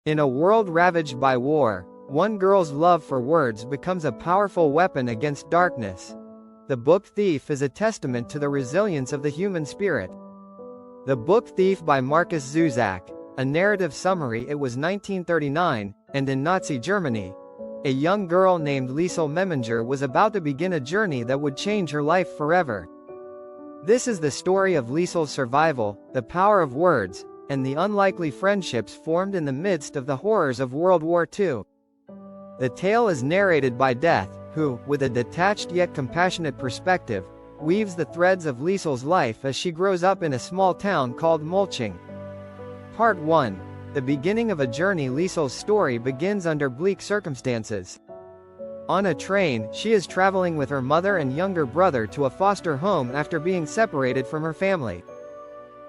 In a world ravaged by war, one girl's love for words becomes a powerful weapon against darkness. The Book Thief is a testament to the resilience of the human spirit. The Book Thief by Markus Zusak. A narrative summary. It was 1939, and in Nazi Germany, a young girl named Liesel Meminger was about to begin a journey that would change her life forever. This is the story of Liesel's survival, the power of words, and the unlikely friendships formed in the midst of the horrors of World War II. The tale is narrated by Death, who, with a detached yet compassionate perspective, weaves the threads of Liesel's life as she grows up in a small town called Poignant. Part 1. The beginning of a journey. Liesel's story begins under bleak circumstances. On a train, she is traveling with her mother and younger brother to a foster home after being separated from her family.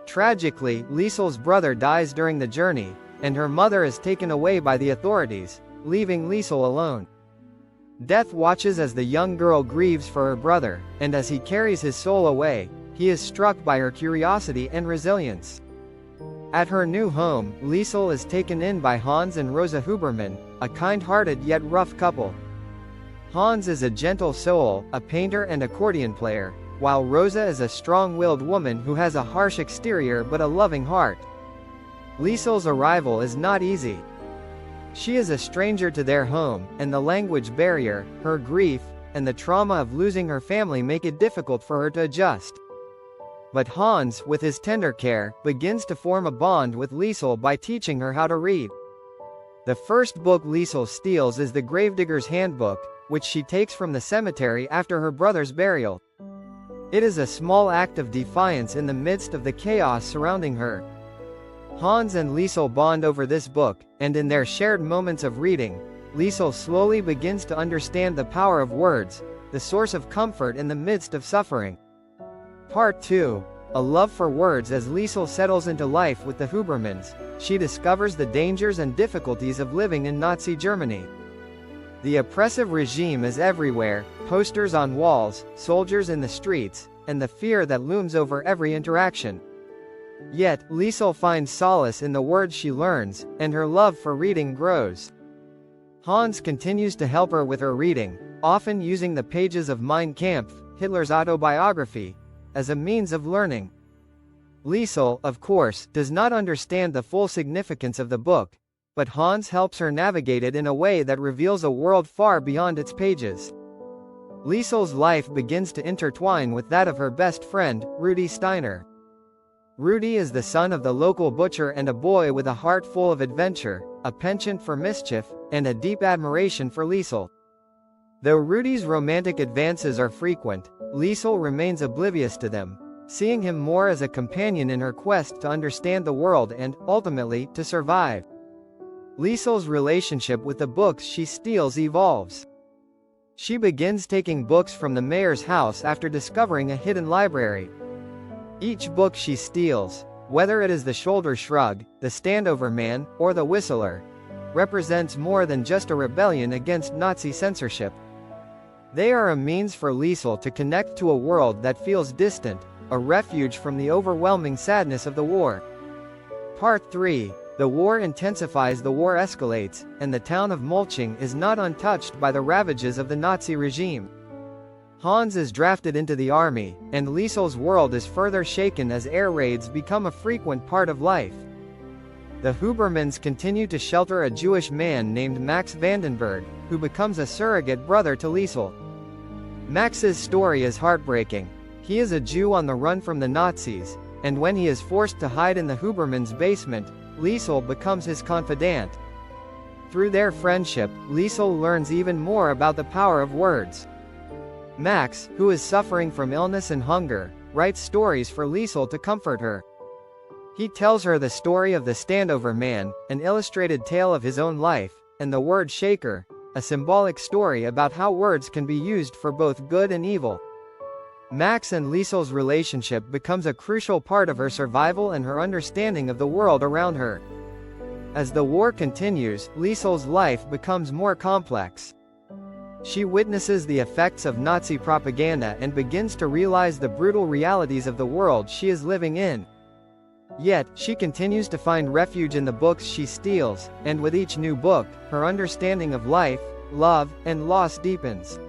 Tragically, Liesel's brother dies during the journey, and her mother is taken away by the authorities, leaving Liesel alone. Death watches as the young girl grieves for her brother, and as he carries his soul away, he is struck by her curiosity and resilience. At her new home, Liesel is taken in by Hans and Rosa Huberman, a kind-hearted yet rough couple. Hans is a gentle soul, a painter and accordion player, while Rosa is a strong-willed woman who has a harsh exterior but a loving heart. Liesel's arrival is not easy. She is a stranger to their home, and the language barrier, her grief, and the trauma of losing her family make it difficult for her to adjust. But Hans, with his tender care, begins to form a bond with Liesel by teaching her how to read. The first book Liesel steals is the Gravedigger's Handbook, which she takes from the cemetery after her brother's burial. It is a small act of defiance in the midst of the chaos surrounding her. Hans and Liesel bond over this book, and in their shared moments of reading, Liesel slowly begins to understand the power of words, the source of comfort in the midst of suffering. Part 2. A love for words. As Liesel settles into life with the Hubermans, she discovers the dangers and difficulties of living in Nazi Germany. The oppressive regime is everywhere, posters on walls, soldiers in the streets, and the fear that looms over every interaction. Yet, Liesel finds solace in the words she learns, and her love for reading grows. Hans continues to help her with her reading, often using the pages of Mein Kampf, Hitler's autobiography, as a means of learning. Liesel, of course, does not understand the full significance of the book, but Hans helps her navigate it in a way that reveals a world far beyond its pages. Liesel's life begins to intertwine with that of her best friend, Rudi Steiner. Rudi is the son of the local butcher and a boy with a heart full of adventure, a penchant for mischief, and a deep admiration for Liesel. Though Rudi's romantic advances are frequent, Liesel remains oblivious to them, seeing him more as a companion in her quest to understand the world and, ultimately, to survive. Liesel's relationship with the books she steals evolves. She begins taking books from the mayor's house after discovering a hidden library. Each book she steals, whether it is The Shoulder Shrug, The Standover Man, or The Whistler, represents more than just a rebellion against Nazi censorship. They are a means for Liesel to connect to a world that feels distant, a refuge from the overwhelming sadness of the war. Part 3. The war intensifies. The war escalates, and the town of Poignant is not untouched by the ravages of the Nazi regime. Hans is drafted into the army, and Liesel's world is further shaken as air raids become a frequent part of life. The Hubermans continue to shelter a Jewish man named Max Vandenberg, who becomes a surrogate brother to Liesel. Max's story is heartbreaking. He is a Jew on the run from the Nazis, and when he is forced to hide in the Hubermans' basement, Liesel becomes his confidant. Through their friendship, Liesel learns even more about the power of words. Max, who is suffering from illness and hunger, writes stories for Liesel to comfort her. He tells her the story of the Standover Man, an illustrated tale of his own life, and the word shaker, a symbolic story about how words can be used for both good and evil. Max and Liesel's relationship becomes a crucial part of her survival and her understanding of the world around her. As the war continues, Liesel's life becomes more complex. She witnesses the effects of Nazi propaganda and begins to realize the brutal realities of the world she is living in. Yet, she continues to find refuge in the books she steals, and with each new book, her understanding of life, love, and loss deepens.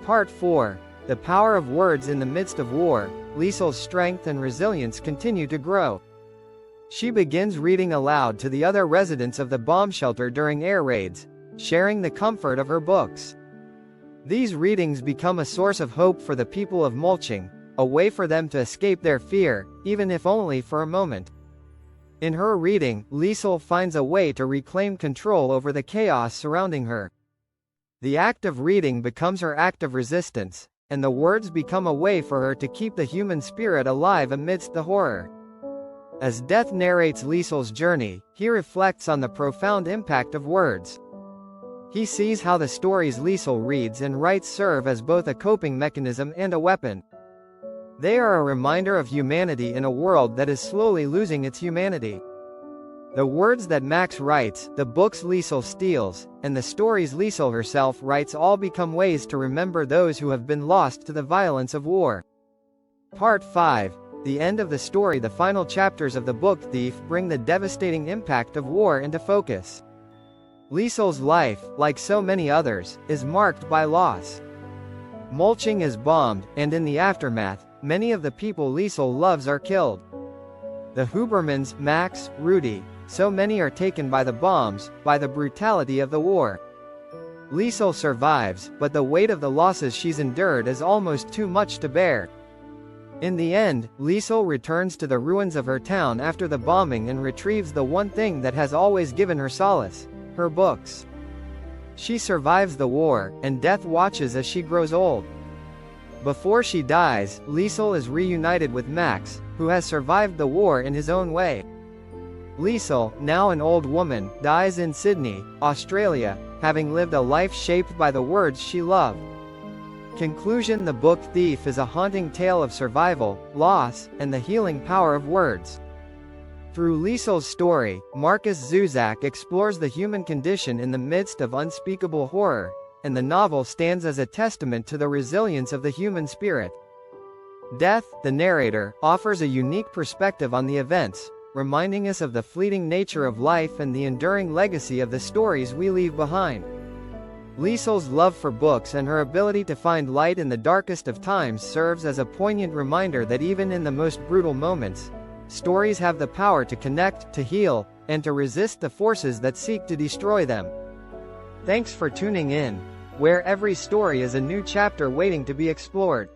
Part 4. The power of words in the midst of war. Liesel's strength and resilience continue to grow. She begins reading aloud to the other residents of the bomb shelter during air raids, sharing the comfort of her books. These readings become a source of hope for the people of Mulching, a way for them to escape their fear, even if only for a moment. In her reading, Liesel finds a way to reclaim control over the chaos surrounding her. The act of reading becomes her act of resistance, and the words become a way for her to keep the human spirit alive amidst the horror. As Death narrates Liesel's journey, he reflects on the profound impact of words. He sees how the stories Liesel reads and writes serve as both a coping mechanism and a weapon. They are a reminder of humanity in a world that is slowly losing its humanity. The words that Max writes, the books Liesel steals, and the stories Liesel herself writes all become ways to remember those who have been lost to the violence of war. Part 5. The end of the story. The final chapters of the book Thief bring the devastating impact of war into focus. Liesel's life, like so many others, is marked by loss. Mulching is bombed, and in the aftermath, many of the people Liesel loves are killed. The Hubermans, Max, Rudy, so many are taken by the bombs, by the brutality of the war. Liesel survives, but the weight of the losses she's endured is almost too much to bear. In the end, Liesel returns to the ruins of her town after the bombing and retrieves the one thing that has always given her solace: her books. She survives the war, and death watches as she grows old. Before she dies, Liesel is reunited with Max, who has survived the war in his own way. Liesel, now an old woman, dies in Sydney, Australia, having lived a life shaped by the words she loved. Conclusion: the book Thief is a haunting tale of survival, loss, and the healing power of words. Through Liesel's story, Markus Zusak explores the human condition in the midst of unspeakable horror, and the novel stands as a testament to the resilience of the human spirit. Death, the narrator, offers a unique perspective on the events, reminding us of the fleeting nature of life and the enduring legacy of the stories we leave behind. Liesel's love for books and her ability to find light in the darkest of times serves as a poignant reminder that even in the most brutal moments, stories have the power to connect, to heal, and to resist the forces that seek to destroy them. Thanks for tuning in, where every story is a new chapter waiting to be explored.